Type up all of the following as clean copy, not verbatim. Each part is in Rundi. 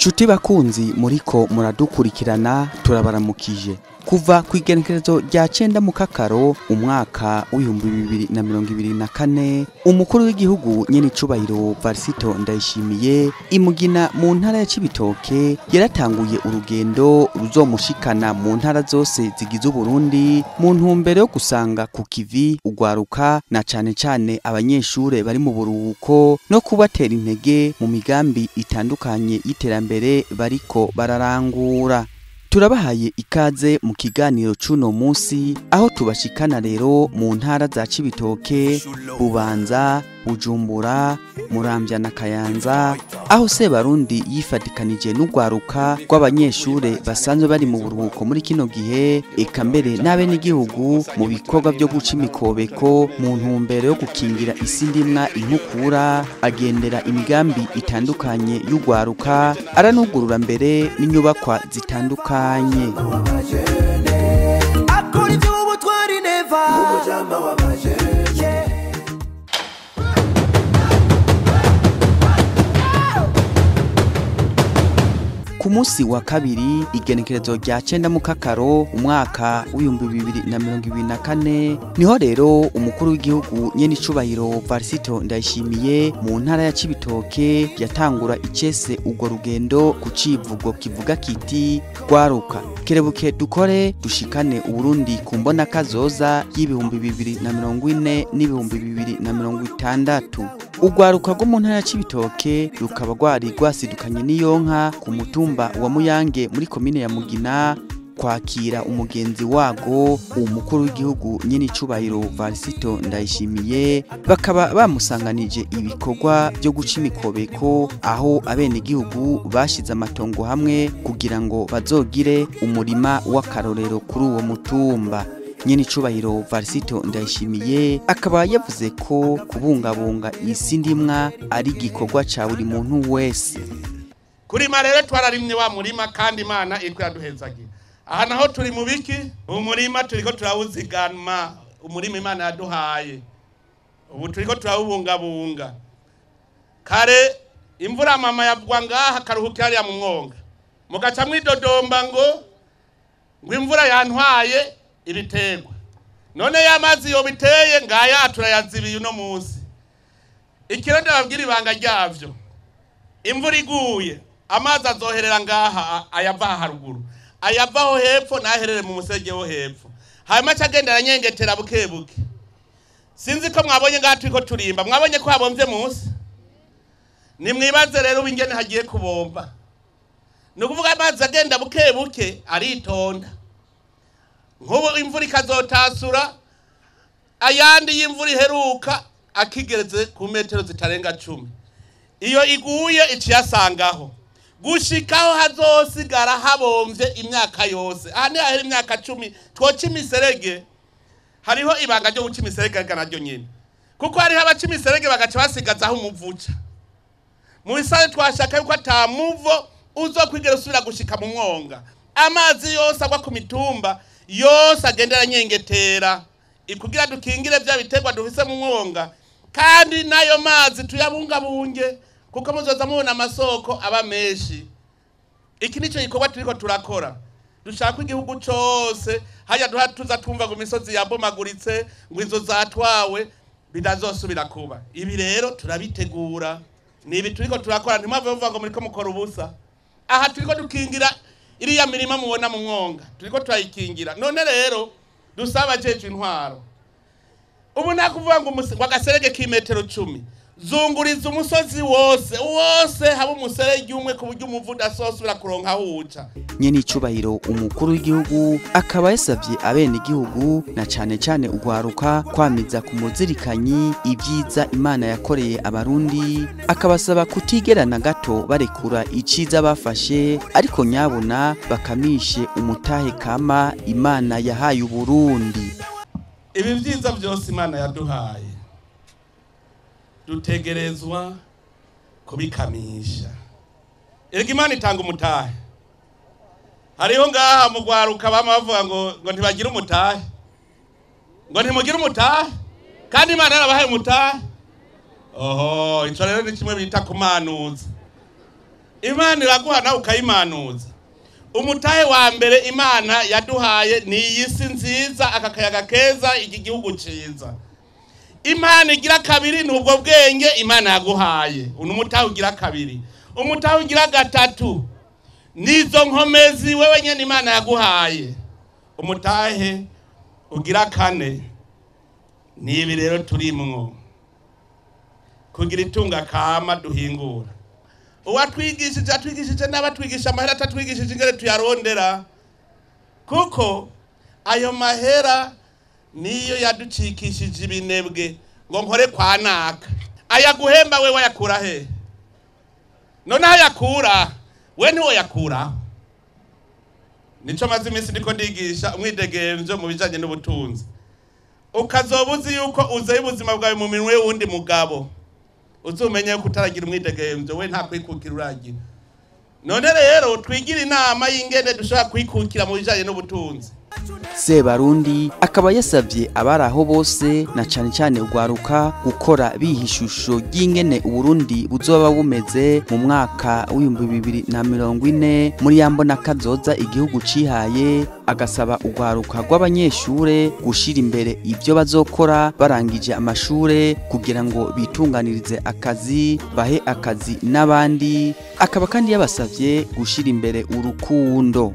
Chuti bakunzi muriko muradukurikirana turabaramukije kuva ku igenekerezo rya 9 mu kakaro umwaka w'2024 umukuru w'igihugu nyene cubahiro Varisito Ndayishimiye imugina mu ntara ya Cibitoke yaratanguye urugendo ruzomushikana mu ntara zose zigize Burundi mu ntumbero yo gusanga ku kivi ugwaruka na cane abanyeshure bari mu buruhuko no kubatera intege mu migambi itandukanye y'iterambere bariko bararangura. Turabahaye ikaze mu kiganiro cuno munsi aho tubashikana rero mu ntara za Cibitoke, Bubanza, Bujumbura, Muramvya na Kayanza aho Sebarundi yifadikanije n'ugwaruka rw'abanyeshure basanzwe bari mu buruhuko muri kino gihe eka mbere n'abe n'igihugu mu bikorwa byo guca imikobeko mu ntumbero yo gukingira isi ndimwa inkukura agendera imigambi itandukanye y'ugwaruka aranugurura mbere n'inyubakwa zitandukanye. Ku munsi wa kabiri igenekerezo rya 9 mu kakaro umwaka w'2024 niho rero umukuru w'igihugu nyene icubahiro Varisito Ndayishimiye mu ntara ya Cibitoke yatangura icese urwo rugendo ku civugo kivuga kiti gwaruka kerebuke dukore dushikane Uburundi ku mbona kazoza y'ibihumbi 2040 n'ibihumbi 2060. Ugwaruka rwo mu ntara ya Cibitoke rukaba gwari rwasidukanye n'iyonka ku mutumba wa Muyange muri komine ya Mugina kwakira umugenzi wago umukuru w'igihugu nyene icubahiro Varisito Ndayishimiye bakaba bamusanganije ibikorwa byo guca imikobeko aho abene igihugu bashize amatongo hamwe kugira ngo bazogire umurima w'akarorero kuri uwo mutumba. Nyene icubahiro Varisito Ndayishimiye akaba yavuze ko kubungabunga isi ndimwa ari gikorwa ca buri muntu wese. Kurima rero twararimye wa murima kandi Imana iriko yaduhezagira. Aha naho turi mu biki umurima turiko turawuzigama umurima Imana yaduhaye. Ubu turiko turawubungabunga. Kare imvura mama yavugwa ngaha karuhuka hariya mu mwonga. Mugaca mwidodomba ngo imvura yantwaye ibiterwa. None yamazi yo biteye ngaya turayazibiye uno munsi. Ikironda babwira ibanga ryavyo. Imvura iguye amazi azoherera ngaha ayava haruguru. Ayavaho hepfo naherere mu musege wo hepfo. Hanyuma cyagenda aranyengetera bukebuke. Sinzi ko mwabonye ngaha turiko turimba. Mwabonye ko habomvye munsi. Ni mwibaze rero bingene hagiye kubomba. No kuvuga amazi agenda bukebuke aritonda. Nkubu imvura ikazotasura ayandi y'imvura iheruka akigereze ku metero zitarenga 10. Iyo iguye iciyasangaho gushikaho hazosigara habomvye imyaka yose. Aha ni ahera imyaka 10 twoca imiserege. Hariho ibanga ryo guca imiserege naryo nyene kuko hariho abaca imiserege bagaca basigazaho umuvuca. Mu bisare twashaka yuko atamuvo uzokwigera usubira gushika mu mwonga. Amazi yose agwa ku mitumba yose agendera nyengetera ikugira dukingire vya biterwa dufise mu mwonga kandi nayo mazi tuyabungabunge kuko muzoza mubona amasoko aba menshi. Iki nico gikorwa turiko turakora. Dushaka igihugu cose hajya tuza twumva ngo imisozi yabomaguritse ngo izo zatwawe bidazosubira kuba. Ibi rero turabitegura. Nibi turiko turakora ntimave vuga ngo muriko mukora ubusa. Aha turiko dukingira iriya mirima mubona mu mwonga. Turiko turayikingira. None rero dusaba jeje intwaro. Ubu nakuvuga ngo wagaserege kimetero 10. Zunguriza umusozi wose haba umuserege umwe ku buryo umuvuda asosubira kuronka huca. Nyene icubahiro umukuru w'igihugu akaba yasavye abene igihugu na cane ugwaruka kwamiza ku muzirikanyi ibyiza Imana yakoreye abarundi akabasaba kutigerana gato barekura iciza bafashe ariko nyabona bakamishe umutahe kama Imana yahaye Uburundi. Ibi byiza byose Imana yaduhaye dutegerezwa kubikamisha. Erega Imana itanga umutahe. Hariho ngaha mu gwaruka bama bavuga ngo ntibagira umutahe. Ngo ntimugira umutahe kandi Imana yarabahaye umutahe. Oho, ico rero ni kimwe bita kumanuza. Imana iraguha nawe ukayimanuza. Umutahe wa mbere Imana yaduhaye ni iyi si nziza, akakayaga keza, iki gihugu ciza. Imana igira kabiri ni ubwo bwenge Imana yaguhaye. Uno mutahe ugira kabiri. Umutahe ugira gatatu nizo nkomezi wewe nyene Imana yaguhaye. Umutahe ugira kane ni ibi rero turimwo. Kugira itunga kama duhingura. Uwatwigishije n'abatwigisha amahera atatwigishije ingere tuyarondera. Kuko ayo mahera niyo yaducikishije ibinebwe ngo nkore kwa naka. Ayaguhemba we wayakura he? None ayakura we niwo yakura. Nico maze iminsi ndiko ndigisha umwidegemvyo mu bijanye n'ubutunzi. Ukazobuzi yuko uzaye ubuzima bwawe mu minwe wundi mugabo. Uzumenye ko utaragira umwidegemvyo we nta kwikukira uragira. None rero twigira inama y'ingene dushaka kwikukira mu bijanye n'ubutunzi. Sebarundi akaba yasavye abaraho bose na cane cane ugwaruka gukora bihishusho ry'ingene Uburundi buzoba bumeze mu mwaka w'2040 muri yambona kazoza igihugu cihaye. Agasaba ugwaruka rw'abanyeshure gushira imbere ivyo bazokora barangije amashure kugira ngo bitunganirize akazi bahe akazi n'abandi. Akaba kandi yabasavye gushira imbere urukundo.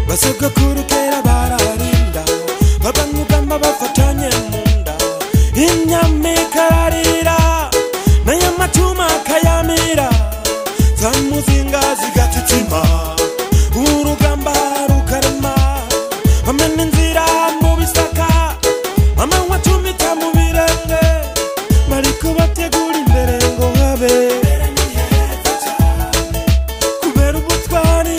Basogokuru kera bararinda babanyugamba bafatanye munda inyame kararira nayo matuma kayamira zamuzinga zigatitima urugamba rukarema amene nzira mu bisaka amanywa tumita mu birenge bariko bategura imbere ngo habe kubera ubutwari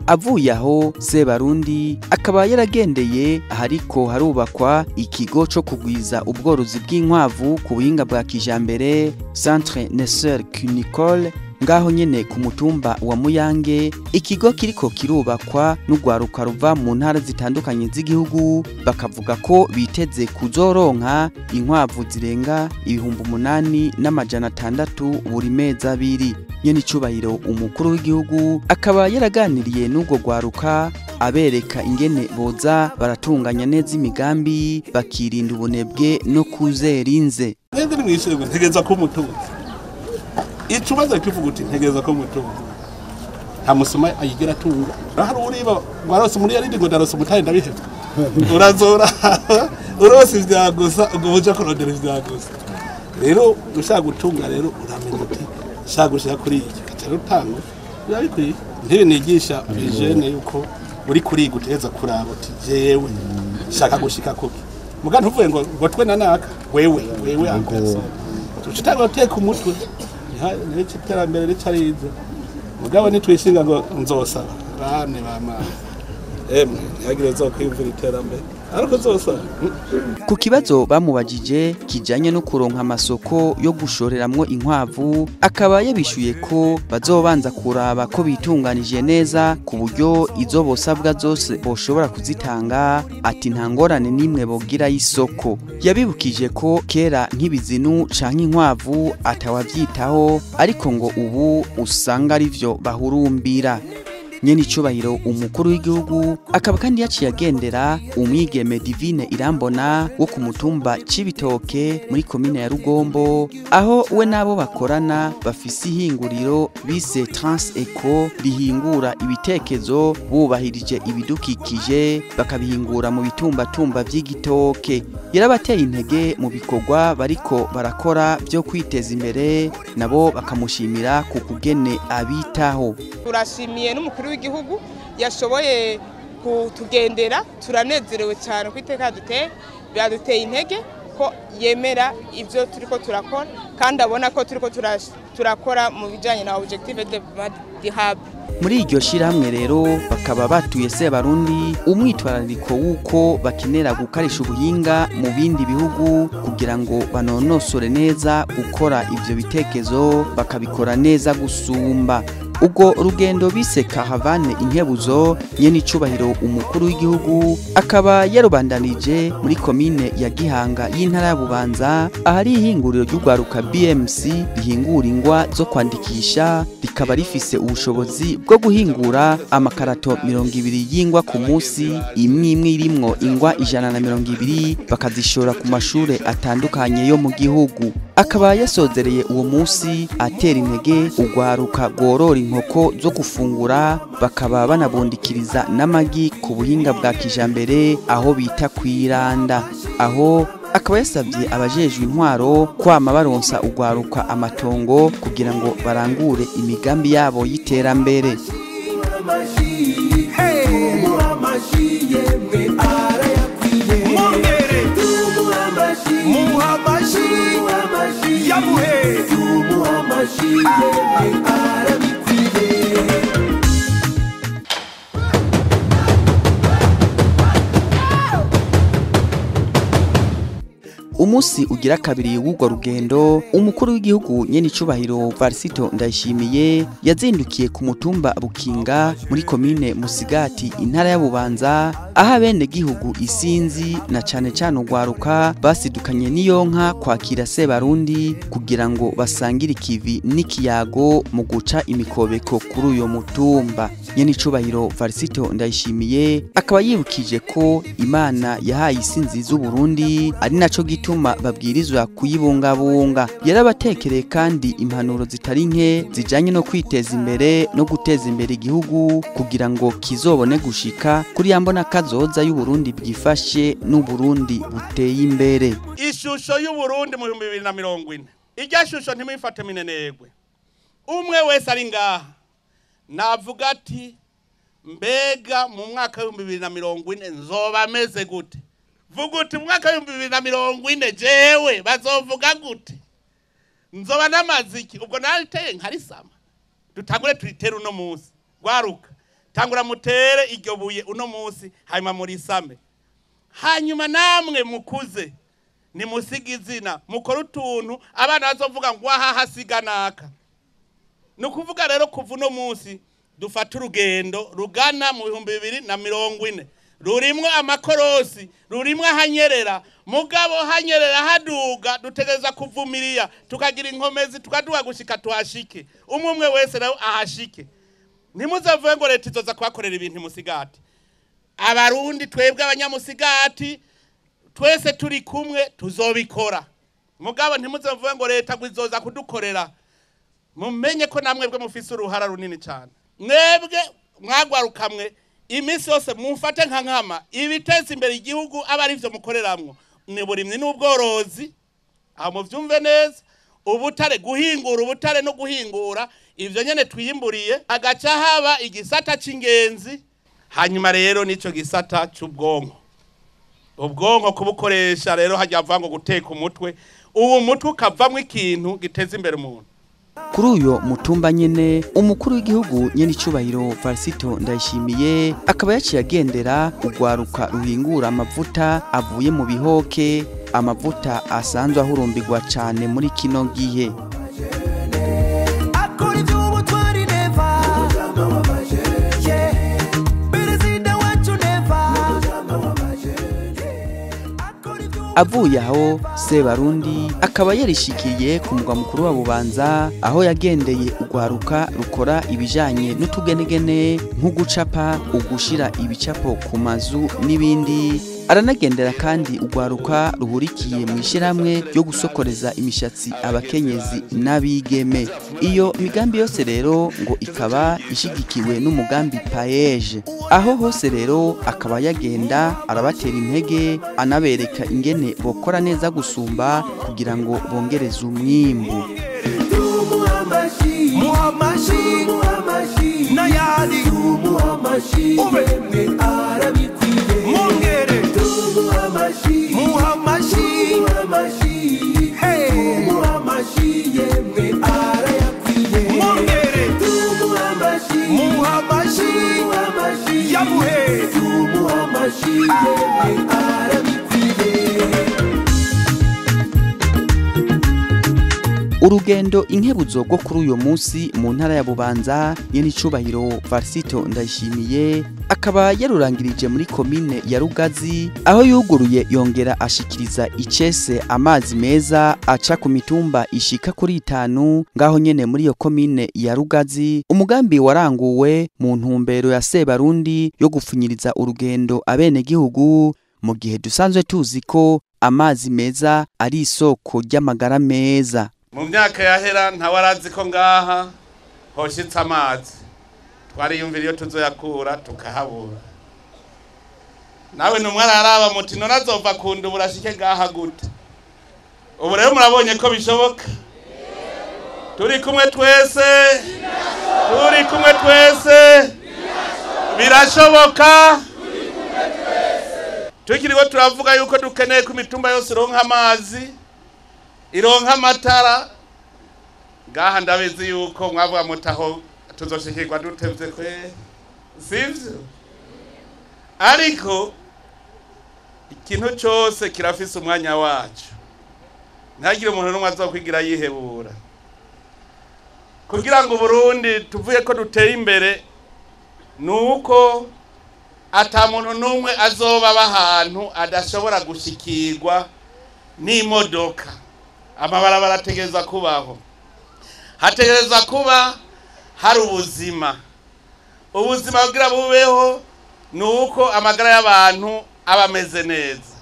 Avuye aho Sebarundi akaba yaragendeye ahariko harubakwa ikigo co kugwiza ubworozi bw'inkwavu ku buhinga bwa kijambere Centre Nesser Cunicole ngaho nyene ku mutumba wa Muyange. Ikigo kiriko kirubakwa n'ugwaruka ruva mu ntara zitandukanye z'igihugu. Bakavuga ko biteze kuzoronka inkwavu zirenga 8,600 buri mezi abiri. Nyene icubahiro umukuru w'igihugu akaba yaraganiriye n'ubwo gwaruka abereka ingene boza baratunganya neza imigambi bakirinda ubunebwe no kuzerinze. Nende mwishirwe ntegeza ko mutunzi. Icubaza kivuga uti ntegeza ko mutunzi. Hamusoma ayigira tunga. Ahari uriba warose muri yarindi ngo darose mutaye ndabihebye. Urazora urose ivyagusa ugobuja kurondera ivyagusa. Rero ushaka gutunga rero uramenya uti shagushya kuri iki kataro tango yabikwiye ntibe nigisha bijene yuko uri kuri guteza kuraba uti jewe shaka gushika kuki muga ntuvuye ngo twe nanaka wewe akoze tucitanga teka umutwe n'iki terambere ricarize mugabo nitwishinga ngo nzosaba bane bama yagire zo kwimvira iterambere ariko zose ku kibazo bamubajije kijanye no kuronka amasoko yo gushoreramwo inkwavu akaba yabishuye ko bazobanza kuraba ko bitunganije neza ku buryo izo bosabwa zose boshobora kuzitanga. Ati nta ngorane nimwe bogira y'isoko. Yabibukije ko kera nk'ibizinu canke inkwavu atawavyitaho ariko ngo ubu usanga ari vyo bahurumbira. Nyene icubahiro umukuru w'igihugu akaba kandi yaciye agendera umwigeme Divine Irambona wo ku mutumba Cibitoke muri komine ya Rugombo, aho we nabo bakorana bafise ihinguriro bise Trans Eco rihingura ibitekezo bubahirije ibidukikije bakabihingura mu bitumbatumba vy'igitoke. Yarabateye intege mu bikorwa bariko barakora byo kwiteza imbere, nabo bakamushimira ku kugene abitaho. Turashimiye n'umukuru w'igihugu yashoboye kutugendera, turanezerewe cyane kwiteka byaduteye intege ko yemera ivyo turiko turakora kandi abona ko turiko turakora mu bijanye na objective de hub. muri iryo shirahamwe rero bakaba batuye Sebarundi umwitwarariko wuko bakenera gukarisha ubuhinga mu bindi bihugu kugira ngo banonosore neza gukora ivyo bitekezo bakabikora neza gusumba. Ubwo rugendo bise Kahavane Inkebuzo nyene icubahiro umukuru w'igihugu akaba yarubandanije muri komine ya Gihanga y'intara ya Bubanza ahari ihinguriro ry'ugwaruka BMC rihingura ingwa zo kwandikisha rikaba rifise ubushobozi bwo guhingura amakarato 200 y'ingwa ku munsi imwe irimwo ingwa 120 bakazishora ku mashure atandukanye yo mu gihugu. Akaba yasozereye uwo munsi atera intege ugwaruka gorora inkoko zo gufungura bakaba banabundikiriza n'amagi ku buhinga bwa kijambere aho bita kwiranda. Aho akaba yasabye abajejwe intwaro kwama baronsa ugwaruka amatongo kugira ngo barangure imigambi yabo y'iterambere. Umusi ugira kabiri w'ubwo rugendo umukuru w'igihugu nyene icubahiro Varisito Ndayishimiye yazindukiye ku mutumba Bukinga muri komine Musigati intara ya Bubanza aha bene gihugu isinzi na cane ugwaruka basidukanye niyonka kwakira Sebarundi kugira ngo basangire ikivi n'ikiyago mu guca imikobeko kuri uyo mutumba. Nyene icubahiro Varisito Ndayishimiye akaba yibukije ko Imana yahaye isinzi z'u Burundi ari naco gituma babwirizwa kuyibungabunga. Yarabatekereye kandi impanuro zitari nke zijanye no kwiteza imbere no guteza imbere igihugu kugira ngo kizobone gushika kuri yambona kazoza y'u Burundi bwifashe n'u Burundi buteye imbere. Ishusho y'u Burundi mu 2040 irya shusho ntimwifate minenegwe. Umwe wese ari ngaha navuga ati mbega mu mwaka wa 2040 nzoba meze gute? Vuga uti mwaka wa 2040 jewe bazovuga gute? Nzoba namaziki ubwo nariteye nkarisama. Dutangure turitera uno munsi. Gwaruka tangura mutere iryo buye uno munsi hanyuma muri same. Hanyuma namwe mukuze ni musigizina mukora utuntu abana bazovuga ngo aha hasiganaka. Nukuvuga rero kuva uno munsi dufata urugendo rugana mu 2040 rurimwe amakorosi rurimwe hanyerera mugabo hanyerera haduga dutegereza kuvumiriya tukagira inkomezi tukaduga gushika tuhashike umwe wese nawe ahashike. Ntimuzavuye ngo leta izoza kwakorera ibintu Musigati. Abarundi twebwe abanyamusigati twese turi kumwe tuzobikora. Mugabo ntimuzavuye ngo leta gwizoza kudukorera. Mumenye ko namwe bwe mufise uruhara runini cyane. Mwebwe mwagwarukamwe imisi yose mufate nka nkama ibiteza imbere igihugu abari byo mukoreramwo ni burimwe n'ubworozi aho muvyumve neza ubutare guhingura ubutare no guhingura ivyo nyene twiyimburiye agaca haba igisata c'ingenzi hanyuma rero nico gisata c'ubwonko ubwonko kubukoresha rero hajya vango guteka umutwe ubu mutwe ukavamwo ikintu giteza imbere umuntu. Kuri uyo mutumba nyene umukuru w'igihugu nyene icubahiro Varisito Ndayishimiye akaba yaciye agendera ugwaruka ruhingura amavuta avuye mu bihoke amavuta asanzwe ahurumbirwa cane muri kino gihe. Avuye aho Sebarundi akaba yarishikiye ku mugwa mukuru wa Bubanza aho yagendeye ugwaruka rukora ibijanye n'utugenegene nk'ugucapa ugushira ibicapo ku mazu n'ibindi. Aranagendera kandi ugwaruka ruhurikiye mu ishiramwe ryo gusokoreza imishatsi abakenyezi n'abigeme. Iyo migambi yose rero ngo ikaba ishigikiwe n'umugambi Paeje. Aho hose rero akaba yagenda arabatera intege anabereka ingene bokora neza gusumba kugira ngo bongereze umwimbu. Muhamashi Urugendo inkebuzo rwo kuri uyu munsi mu ntara ya Bubanza nyenicubahiro Varsito Ndayishimiye akaba yarurangirije muri komine ya Rugazi aho yuguruye yongera ashikiriza icese amazi meza aca ku mitumba ishika kuri 5 ngaho nyene muri iyo komine ya Rugazi. Umugambi waranguwe mu ntumbero ya Sebarundi yo gupfunyiriza urugendo abene gihugu mu gihe dusanzwe tuzi ko amazi meza ari isoko ry'amagara meza. Mu myaka yahera ntawarazi ko ngaha hoshitse amazi twariyumvira iyo tuzoyakura tukahabura. Nawe numwana araba muti none azova kundubura shike ngaha gute? Ubu rero murabonye ko bishoboka. Turi kumwe twese birashoboka. Tukiriho turavuga yuko dukeneye ku mitumba yose ironka amazi ironka amatara ngaha ndabizi yuko mwavuga mutaho tuzoshikirwa dutevye kwe sivyo, ariko ikintu cyose kirafise umwanya wacu. Ntagire umuntu n'umwe azokwigira yihebura kugira ngo Burundi tuvuye ko duteye imbere, nuko ata muntu n'umwe azoba ahantu adashobora gushikirwa n'imodoka. Amabarabara ategereza kubaho, hategereza kuba hari ubuzima kugira bubeho nuko amagara y'abantu aba ameze neza.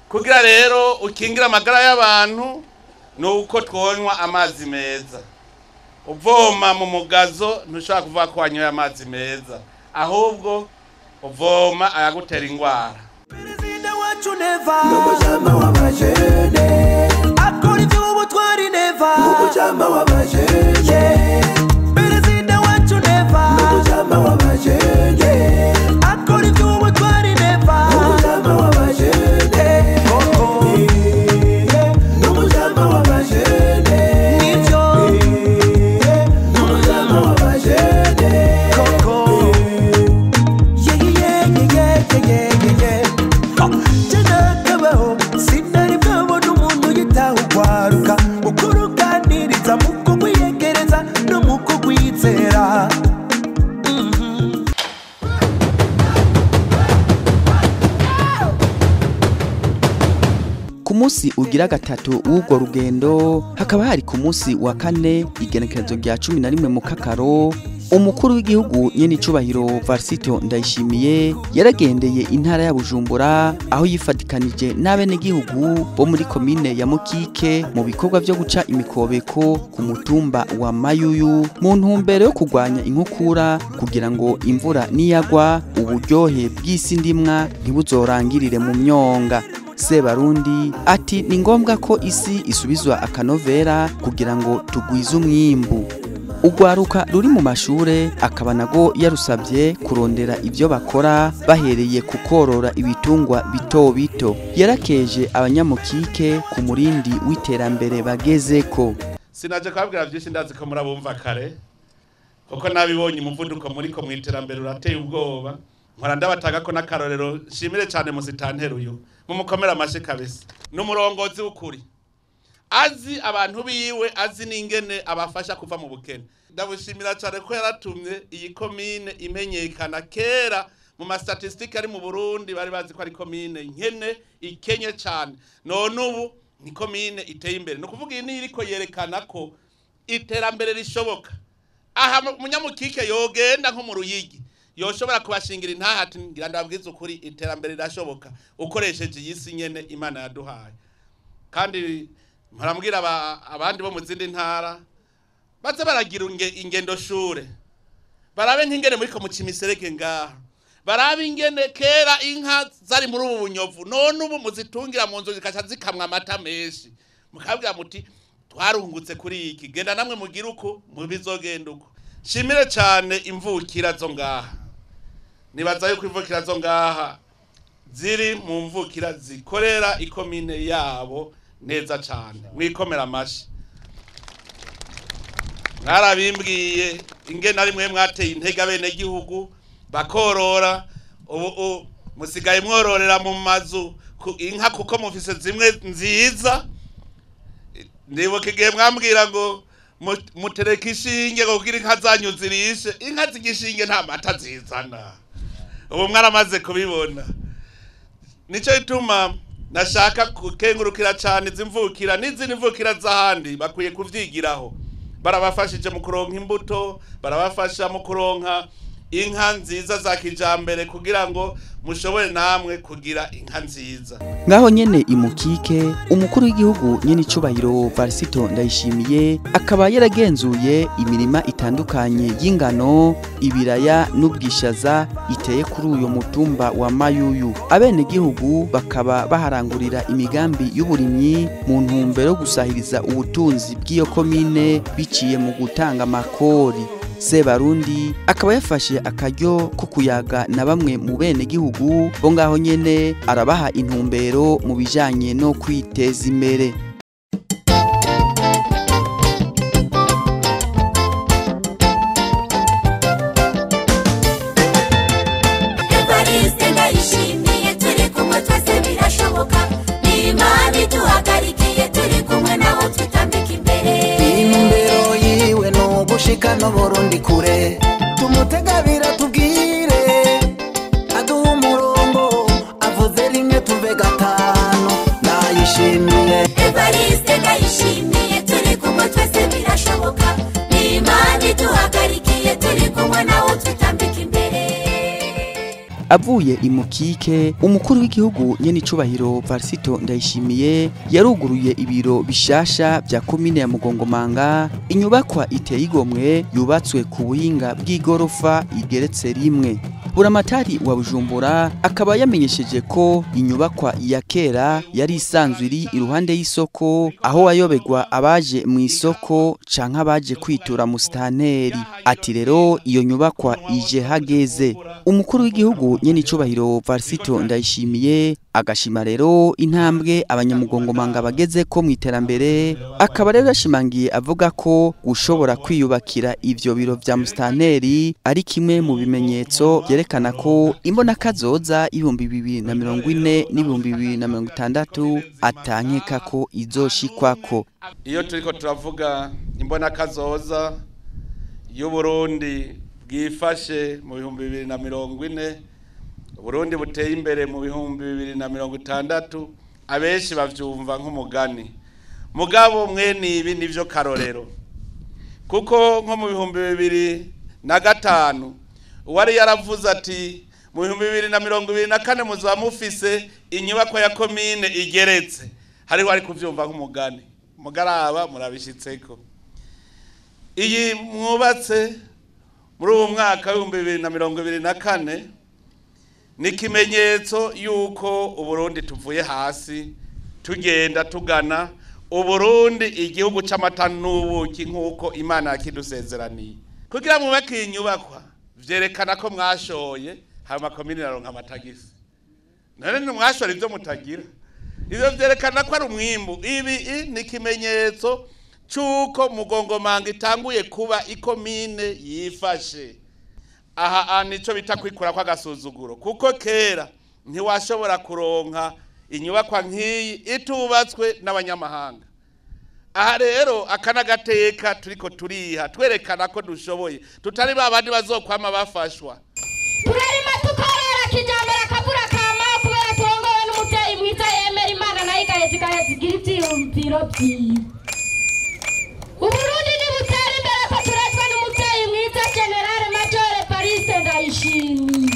Kugira rero ukingira amagara y'abantu nuko twonywa amazi meza. Uvoma mu mugazo ntushaka kuvuga ko wanyoye amazi meza, ahubwo uvoma ayagutera ingwara. Perezida wacu neva n'umujama w'abajene akora iby'ubutwari neva n'umujama w'abajene. Perezida wacu neva n'umujama w'abajene akora iby'ubutwari neva n'umujama w'abajene. N'umujama w'abajene nibyo n'umujama w'abajene koko. Sinari bwabona umuntu yitaho kwaruka ukuruganiriza mu kugwiyegereza no mu kugwizera. Ku munsi ugira gatatu w'urwo rugendo hakaba hari ku munsi wa 4 igenekerezo rya 11 mu Kakaro. Umukuru w'igihugu nyenicubahiro Varsito Ndayishimiye yaragendeye intara ya Bujumbura aho yifatikanije n'abene gihugu bo muri komine ya Mukike mu bikorwa byo guca imikobeko ku mutumba wa Mayuyu mu ntumbero yo kugwanya inkukura kugira ngo imvura niyagwa uburyohe bw'isi ndimwa ntibuzorangirire mu myonga. Sebarundi ati ni ngombwa ko isi isubizwa akanovera kugira ngo tugwize umwimbu. Ugwaruka ruri mu mashure akaba nago yarusabye kurondera ibyo bakora bahereye kukorora ibitungwa bito bito. Yarakeje abanyamukike ku murindi w'iterambere bagezeko. Sinaje kwabwira byinshi ndazi ko murabumva kare kuko nabibonye umuvuduko muri ko mwiterambere urateye ubwoba. Nkora ndabataga ko nakarorero shimire cyane musitantero uyu mumukomera amashe kabisa n'umurongozi w'ukuri azi abantu biwe azi n'ingene abafasha kuva mu bukene. Ndabushimira cyane ko yaratumye iyi komine imenyekana. Kera mu ma statistique ari mu Burundi bari bazi ko ari komine nkene ikenye cyane, none ubu ni komine iteye imbere. No kuvuga iyi iriko yerekana ko iterambere rishoboka. Aha munyamukike yogenda nko mu Ruyigi yoshobora kubashingira intahati ngira ndabwiza ukuri iterambere rirashoboka ukoresheje yisi nyene Imana yaduhaye. Kandi mparambwira abandi bo mu zindi ntara baze baragira ingendo shure barabe nk'ingene muri ko mu Cimiserege ngaha barabe ingene kera inka zari muri ubu bunyovu none ubu muzitungira mu nzu zikaca zikamwa amata menshi. Mukabwira muti twarungutse kuri iki, genda namwe mugira uko mubizogenda uko. Shimire cyane imvukira zo ngaha. Nibaza yuko imvukira zo ngaha ziri mu mvukira zikorera ikomine yabo neza cyane. Mwikomera amashi. Mwarabimbwiye ingene ari mwe mwateye intege abene gihugu bakorora. Ubu musigaye mwororera mu mazu inka kuko mufise zimwe nziza. Ndibuka igihe mwambwira ngo mutereka ishinge kugira inka zanyu zirishe, inka zigishinge nta mata zizana. Ubu mwaramaze kubibona. Nico ituma nashaka kukengurukira cyane zimvukira n'izindi mvukira z'ahandi bakwiye kuvyigiraho. Barabafashije mu kuronka imbuto, barabafasha mu kuronka inka nziza za kijambere kugira ngo mushobore namwe kugira inka nziza. Ngaho nyene imukike umukuru w'igihugu nyene icubahiro Varisito Ndayishimiye akaba yaragenzuye imirima itandukanye y'ingano, ibiraya n'ubwishaza iteye kuri uyo mutumba wa Mayuyu. Abene gihugu bakaba baharangurira imigambi y'uburimyi mu ntumbero yo gusahiriza ubutunzi bw'iyo komine biciye mu gutanga amakori. Sebarundi akaba yafashe akaryo ko kuyaga na bamwe mu bene gihugu bo ngaho nyene arabaha intumbero mu bijanye no kwiteza imbere. Evariste Ndayishimiye turi kumwe twese birashoboka, n'Imana duhagarikiye turi kumwe naho twitambika imbere. Intumbero yiwe no gushika no Burundi kure, tumutegabira tubwire aduha umurongo avuze rimwe tuve gatanu. Ndayishimiye Evariste Ndayishimiye turi kumwe twese birashoboka, n'Imana duhagarikiye turi kumwe naho twitambika imbere. Avuye imukike umukuru w'igihugu nyene icubahiro Varisito Ndayishimiye yaruguruye ibiro bishasha vya komine ya Mugongomanga. Inyubakwa iteye igomwe yubatswe ku buhinga bw'igorofa igeretse rimwe. Buramatari wa Bujumbura akaba yamenyesheje ko inyubakwa ya kera yari isanzwe iri iruhande y'isoko, aho wayobegwa abaje mu isoko canke abaje kwitura musitanteri. Ati rero iyo nyubakwa ije hageze. Umukuru w'igihugu nyene icubahiro Varisito Ndayishimiye agashima rero intambwe abanyamugongomanga bageze ko mu iterambere. Akaba rero yashimangiye avuga ko gushobora kwiyubakira ivyo biro vya musitanteri ari kimwe mu bimenyetso byerekana ko imbona kazoza 2040 n'2060 atankeka ko izoshikwako. Iyo turiko turavuga imbona kazoza y'u Burundi bwifashe mu 2040, Burundi buteye imbere mu 2060, abenshi bavyumva nk'umugani. Mugabo mwene ibi nivyo karorero, kuko nko mu 2005 uwari yaravuze ati mu 2024 muzaba mufise inyubako ya komine igeretse, hari wari kuvyumva nk'umugani. Mugaraba murabishitseko. Iyi mwubatse muri uwo mwaka wa 2024 ni kimenyetso yuko Uburundi tuvuye hasi tugenda tugana Uburundi igihugu c'amata n'ubuki nk'uko Imana yakidusezeraniye. Kugira mubake inyubakwa vyerekana ko mwashoye hama komine naronka amatagisi. None mwashora ivyo mutagira. Ivyo vyerekana ko ari umwimbu. Ibi ni kimenyetso cuko Mugongomanga itanguye kuba ikomine yifashe. Aha nico bita kwikura kwa gasuzuguro, kuko kera ntiwashobora kuronka inyubakwa nk'iyi itubatswe n'abanyamahanga. Aha rero akanagateka turiko turiha twerekana ko dushoboye, tutari babandi bazokwama bafashwa. Turarima tukorera kijambere akabura kama kubera turongowe n'umuvyeyi mwiza yemera Imana nayo igaheza igira ivyiyumviro vyiwe. Uburundi ni butera imbere ko turetswe n'umuvyeyi mwiza General Major Evariste Ndayishimiye.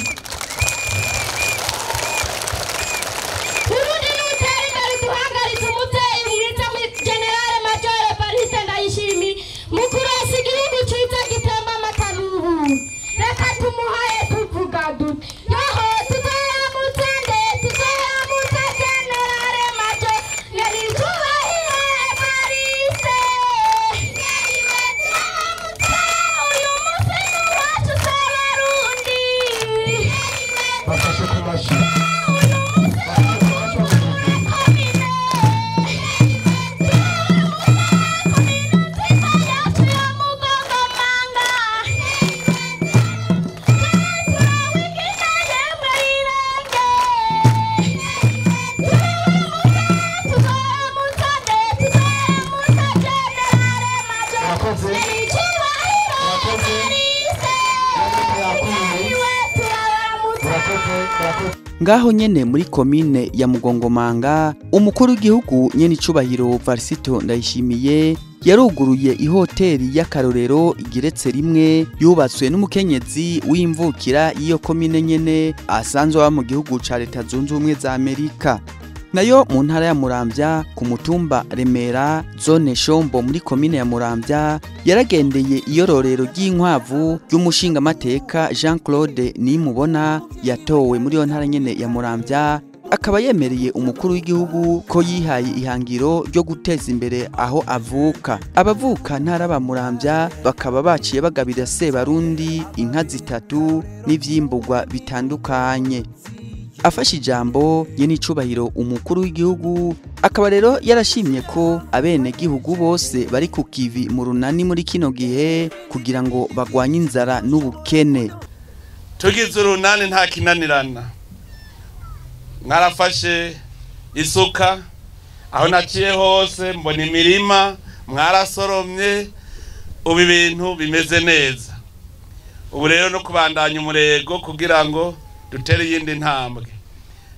Uburundi ni butera imbere duhagaritse umuvyeyi mwiza General Major Evariste Ndayishimiye mu kurasa igihugu ciza gitemba amata n'ubundi. Reka tumuhaye tuvuga duti yoho tuzoramutse General Major Nyiricubahiro Evariste ngaho nyene muri komine ya Mugongomanga umukuru w'igihugu nyene icubahiro Varisito Ndayishimiye yaruguruye ihoteli y'akarorero igeretse rimwe yubatswe n'umukenyezi w'imvukira iyo komine nyene asanzwe aba mu gihugu ca Leta Zunze Ubumwe za Amerika. Nayo mu ntara ya Muramvya ku mutumba Remera zone Shombo muri komine ya Muramvya yaragendeye iyororero ry'inkwavu ry'umushinga mateka Jean Claude Nimubona yatowe muri yo ntara nyene ya Muramvya, akaba yemereye umukuru w'igihugu ko yihaye ihangiro ryo guteza imbere aho avuka. Abavuka ntara ba Muramvya bakaba baciye bagabira Sebarundi inka 3 n'ivyimburwa bitandukanye. Afashe ijambo nyene icubahiro umukuru w'igihugu akaba rero yarashimye ko abene gihugu bose bari ku kivi mu runani muri kino gihe kugira ngo bagwanye inzara n'ubukene. Tugize urunani nta kinanirana. Mwarafashe isuka aho naciye hose mbona imirima mwarasoromye, ubu ibintu bimeze neza. Ubu rero no kubandanya umurego kugira ngo dutere yindi ntambwe.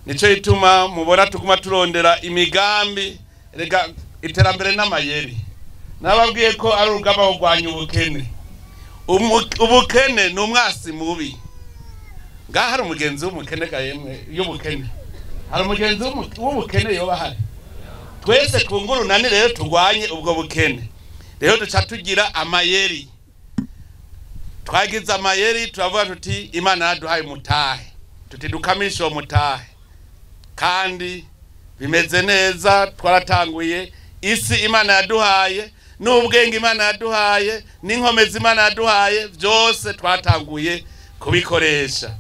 Nico ituma mubona tuguma turondera imigambi rega iterambere n'amayeri. Nababwiye ko ari urugamba rugwanya ubukene. Ubukene n'umwasi mubi. Ngaha hari umugenzi w'umukene kayemwe y'ubukene. Hari umugenzi w'ubukene yoba hari. Twese twungurunane rero tugwanye ubwo bukene. Rero duca tugira amayeri. Twagize amayeri turavuga tuti Imana yaduhaye mutahe. Tuti dukamisha mutahe. Kandi bimeze neza, twaratanguye isi Imana yaduhaye n'ubwenge Imana yaduhaye n'inkomezi Imana yaduhaye byose twatanguye kubikoresha.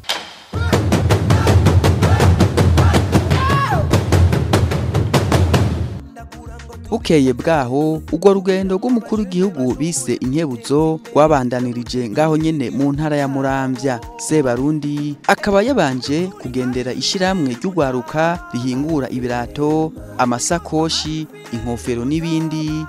Bukeye bwaho urwo rugendo rw'umukuru w'igihugu bise inkebuzo rwabandanirije ngaho nyene mu ntara ya Muramvya. Sebarundi akaba yabanje kugendera ishiramwe ry'ugwaruka rihingura ibirato, amasakoshi, inkofero n'ibindi.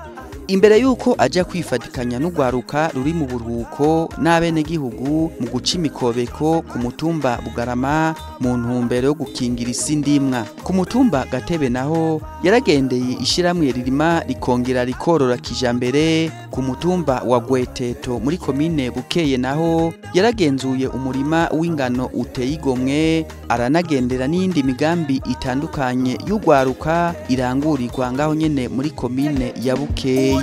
Imbere yuko aja kwifatikanya n'ugwaruka ruri mu buruhuko n'abene gihugu mu guca imikobeko ku mutumba Bugarama mu ntumbero yo gukingira isi ndimwa. Ku mutumba Gatebe naho yaragendeye ishiramwe ririma rikongera rikorora kijambere. Ku mutumba wa Gweteto muri komine Bukeye naho yaragenzuye umurima w'ingano uteye igomwe, aranagendera n'indi migambi itandukanye y'ugwaruka irangurirwa ngaho nyene muri komine ya Bukeye.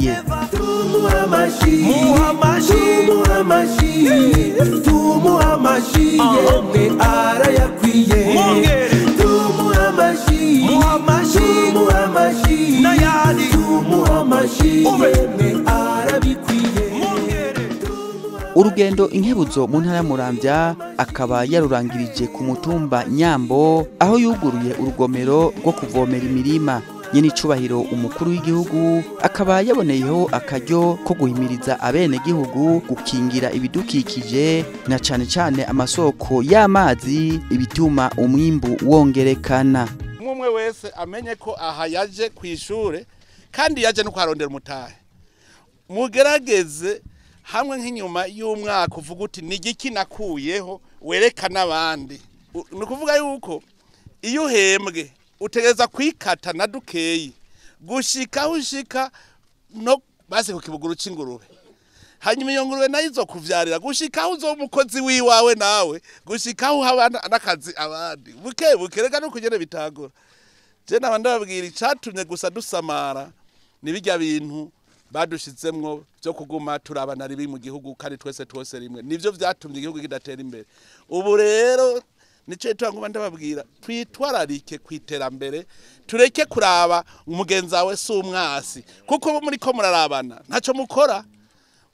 Urugendo inkebuzo mu ntara ya Muramvya akaba yarurangirije ku mutumba Nyambo aho yuguruye urugomero rwo kuvomera imirima. Nyene icubahiro umukuru w'igihugu akaba yaboneyeho akaryo ko guhimiriza abene gihugu gukingira ibidukikije na cane amasoko y'amazi ibituma umwimbu wongerekana. Umwe wese amenye ko aha yaje kwishure kandi yaje no kwarondera umutahe. Mugerageze hamwe nk'inyuma y'umwaka uvuga uti nigiki nakuyeho werekana abandi. Nukuvuga yuko iyo uhembwe utegeza kwikata na dukeyi gushika ushika no base ku kibuguru c'ingurube. Hanyuma iyo ngurube nayo izokuvyarira gushika uzo umukozi wiwawe nawe gushika uhabana nakazi abandi. Buke rega no kugene bitagora. Je nabandi babwira icatumye gusa dusamara nibijya bintu badushizemwo byo kuguma turabana ribi mu gihugu kandi twese rimwe. Nivyo vyatumye igihugu kidatera imbere. Ubu rero nico twanguma ndababwira twitwararike kwiterambere, tureke kuraba umugenzawe sumwasi kuko muri ko murarabana ntaco mukora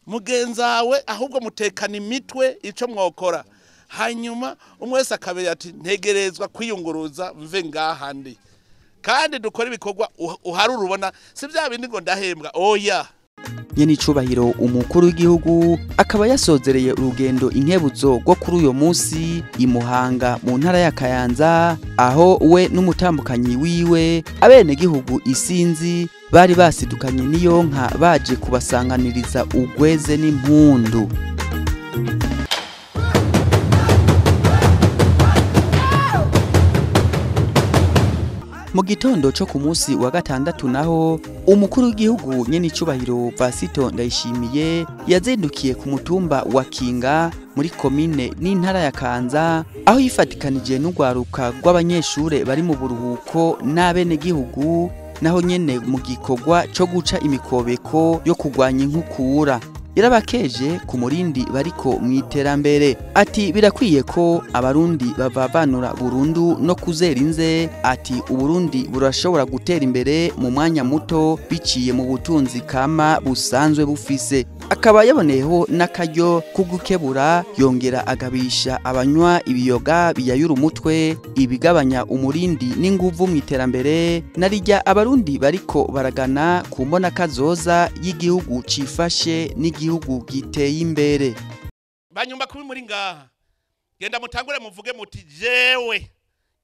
mugenzawe ahubwo mutekana imitwe ico mwokora. Hanyuma umwese akabera ati ntegerezwa kwiyunguruza mve ngahandi kandi dukora ibikorwa uharura ubona si bya bindi ngo ndahembwa oya. Nyene icubahiro umukuru w'igihugu akaba yasozereye urugendo inkebuzo rwo kuri uyo munsi imuhanga mu ntara ya Kayanza aho we n'umutambukanyi wiwe abene gihugu isinzi bari basidukanye niyo nka baje kubasanganiriza ugweze n'impundu. mu gitondo cyo ku munsi wa gatandatu naho umukuru w'igihugu nyene icubahiro Varisito Ndayishimiye yazendukiye ku mutumba wa Kinga muri komine n'intara ya Kanza aho yifatikanije n'ugwaruka rw'abanyeshure bari mu buruhuko n'abene gihugu naho nyene mu gikorwa cyo guca imikobeko yo kugwanya inkukura. Irabakeje ku murindi bariko mwiterambere ati birakwiye ko abarundi bavavanura burundu no kuzera inze ati uburundi burashobora gutera imbere mu mwanya muto biciye mu butunzi kama busanzwe bufise. Akaba yaboneyeho n'akaryo kugukebura yongera agabisha abanywa ibiyoga biyayura umutwe ibigabanya umurindi n'inguvu mwiterambere narijya abarundi bariko baragana ku mbona kazoza y'igihugu cifashe n'igihugu giteye imbere. Banyumba kubi muri ngaha genda mutangure muvuge muti jewe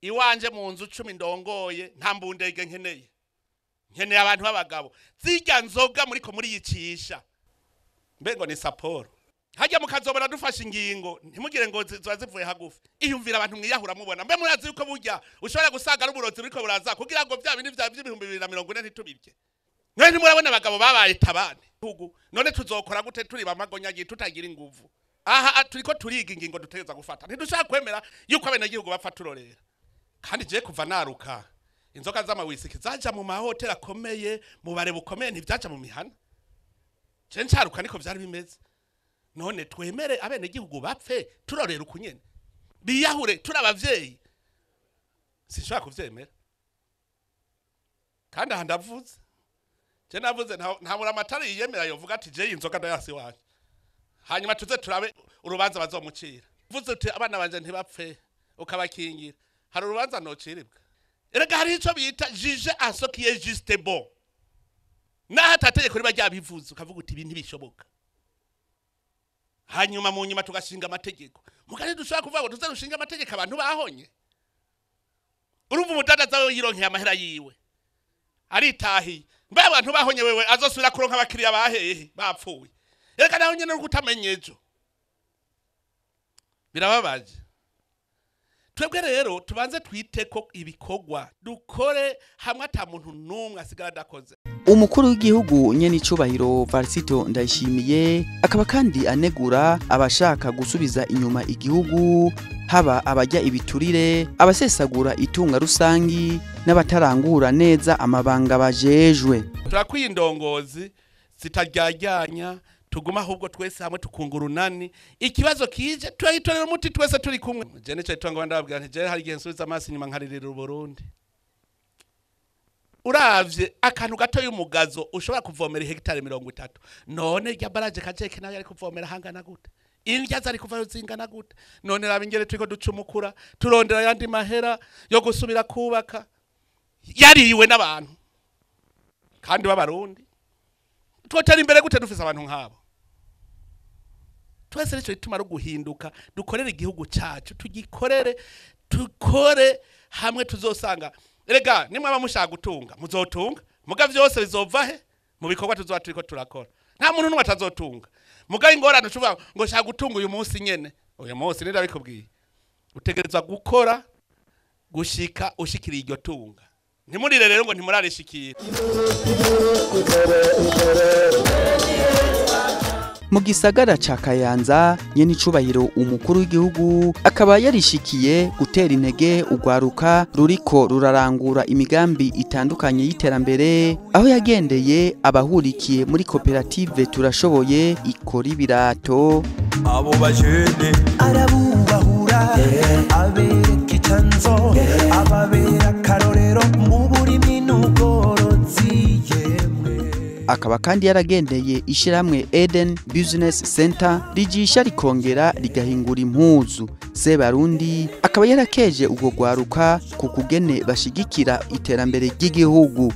iwanje mu nzu 10 ndongoye nta mbundege nkeneye abantu b'abagabo zirya nzoga muriko muri yicisha mbengo ni saporo hajya mukazobora dufasha ingingo ntimugire ngo zivuye hagufi iyumvira abantu mwiyahura mubona mbe murazi yuko burya ushobora gusaga n'uburozi buriko buraza kugira ngo bya bindi bya 2040 ntitubirye mwe ntimurabona abagabo babaye tabane none tuzokora gute turi bamagonyagiye tutagira inguvu aha turiko turiga ingingo dutegeza gufata ntidushaka kwemera yuko abene gihugu bapfa turorera kandi je kuva naruka inzoka z'amawisiki zaja mu mahoteli akomeye mu bare bukomeye ntivyaja mu mihana je ncaruka niko vyari bimeze none twemere abene gihugu bapfe turorera ukunyene biyahure turabavyeyi sinshaka kuvyemera kandi aha ndavuze je navuze nta muramatari yiyemera yovuga ati je inzoka ndayasi waje hanyuma tuze turabe urubanza bazomucira vuze uti abana banje ntibapfe ukabakingira hari urubanza nociribwa erega hari ico bita juge à ce qui est juste bon naho atategeko riba ryabivuze ukavuga uti ibi ntibishoboka hanyuma mu nyuma tugashinga amategeko mugari dushaka kuvuga ngo tuze rushinga amategeko abantu bahonye urumva umudadaza we yironkeye amahera yiwe aritahi mbe abantu bahonye wewe azosubira kuronka abakiriya bahehe bapfuye reka naho nyene n'ukutamenyejo birababaje twebwe rero tubanze twiteko ibikogwa dukore hamwe ata muntu numwe asigara dakoze. Umukuru w'igihugu nyene icubahiro Varisito Ndayishimiye akaba kandi anegura abashaka gusubiza inyuma igihugu haba abajya ibiturire abasesagura itunga rusangi n'abatarangura neza amabanga bajejwe. Turakwiye indongozi zitaryajyanya tuguma ahubwo twese hamwe tukungurunani ikibazo kije turayitorera umuti twese turi kumwe. Je nico itongo ndababwira nti je hari igihe nsubiza amaso inyuma nkaririra uburundi uravye akantu gato y'umugazo ushobora kuvomera hegitare 30 none rya baraje kajeke nayo ari kuvomera hangana gute indya zari kuvayo zingana gute none rabingere turiko ducumukura turondera yandi mahera yo gusubira kubaka yariwe n'abantu kandi b'abarundi twotera imbere gute dufise abantu nkabo twese rico ituma ro guhinduka dukorere igihugu cyacu tugikorere tukore hamwe tuzosanga erega nimwe abamushaka gutunga muzotunga muga vyose bizova he mu bikorwa tuzoba turiko turakora nta muntu numwe atazotunga muga ingorane ucuvuga ngo shaka gutunga uyu munsi nyene uyu munsi nira bikubwiye utegerezwa gukora gushika ushikira iryo tunga ntimurire rero ngo ntimurarishikira. Mu gisagara ca Kayanza nyene icubahiro umukuru w'igihugu akaba yarishikiye gutera intege ugwaruka ruriko rurarangura imigambi itandukanye y'iterambere aho yagendeye abahurikiye muri koperative turashoboye ikora ibirato abo bajene arabubahura abereka icanzo ababera karorero mu burimi n'ubworozi yemwe. Akaba kandi yaragendeye ishiramwe Eden Business Center rigisha rikongera rigahingura impuzu Sebarundi akaba yarakeje ubwo gwaruka ku kugene bashigikira iterambere ry'igihugu.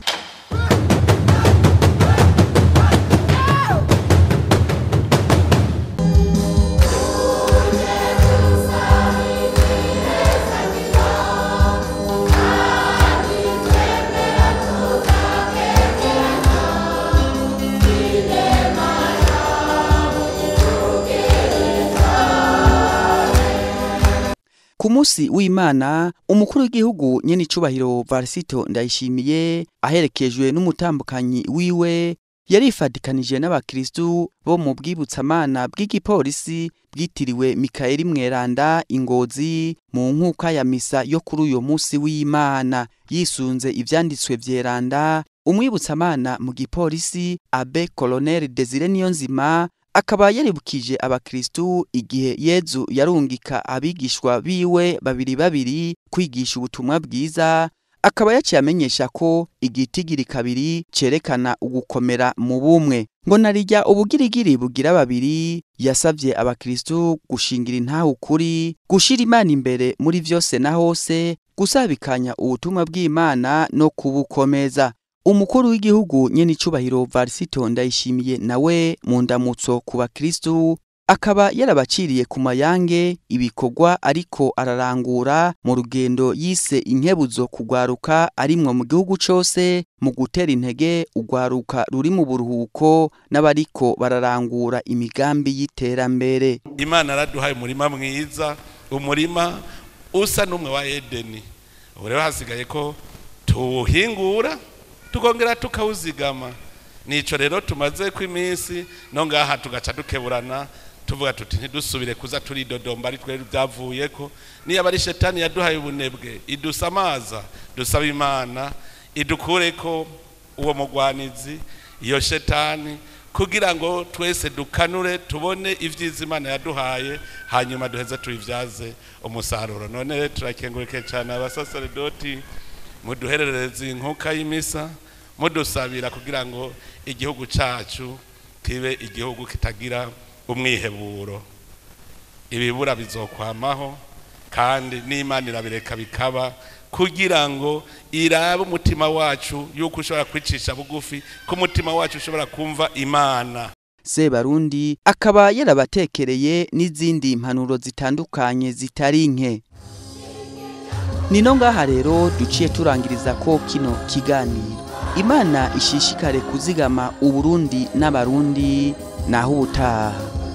Ku musi w'Imana umukuru w'igihugu nyene icubahiro Varisito Ndayishimiye aherekejwe n'umutambukanyi wiwe yarifadikanije n'abakristu bo mu bwibutsamana bw'igipolisi bwitiriwe Mikaeli Mweranda Ingozi mu nkuka ya misa yo kuri uyo musi w'Imana yisunze ivyanditswe vyeranda. Umwibutsamana mu gipolisi Abe Colonel Desire Niyonzima akaba yaribukije abakristu igihe Yezu yarungika abigishwa biwe babiri kwigisha ubutumwa bwiza, akaba yaciye amenyesha ko igitigiri kabiri cerekana ugukomera mu bumwe. Ngo narirya ubugirigiri bugira babiri, yasavye abakristu gushingira intaho ukuri, gushira Imana imbere muri vyose na hose, gusabikanya ubutumwa bw'Imana no kubukomeza. Umukuru w'igihugu nyene icubahiro Varisito Ndayishimiye nawe mu ndamutso ku bakristu akaba yarabaciriye ku mayange ibikorwa ariko ararangura mu rugendo yise inkebuzo kugwaruka arimwo mu gihugu cose mu gutera intege ugwaruka ruri mu buruhuko n'abariko bararangura imigambi y'iterambere. Imana araduhaye umurima mwiza, umurima usa n'umwe wa Edeni. Ubu rero hasigaye ko tuwuhingura tukongera tukawuzigama. Nico rero tumaze ku iminsi no ngaha tugaca dukeburana tuvuga tuti ntidusubire kuza turidodomba ari twere byavuyeko. Niyo abari shetani yaduhaye ubunebwe idusamaza, dusaba Imana idukureko uwo mugwanizi iyo shetani kugira ngo twese dukanure tubone ivyiza Imana yaduhaye hanyuma duheze tuyivyaze umusaruro. None turakengurike cyane abasaseredoti muduherereze inkuka y'imisa mudusabira kugira ngo igihugu cacu kibe igihugu kitagira umwiheburo. Ibibura bizokwamaho kandi n'Imana irabireka bikaba kugira ngo irabe umutima wacu yuko ushobora kwicisha bugufi, ko umutima wacu ushobora kumva Imana. Sebarundi akaba yarabatekereye n'izindi impanuro zitandukanye zitari nke. Nino ngaha rero duciye turangiriza ko kino kiganiro. Imana ishishikare kuzigama Uburundi n'abarundi naho ubutaha.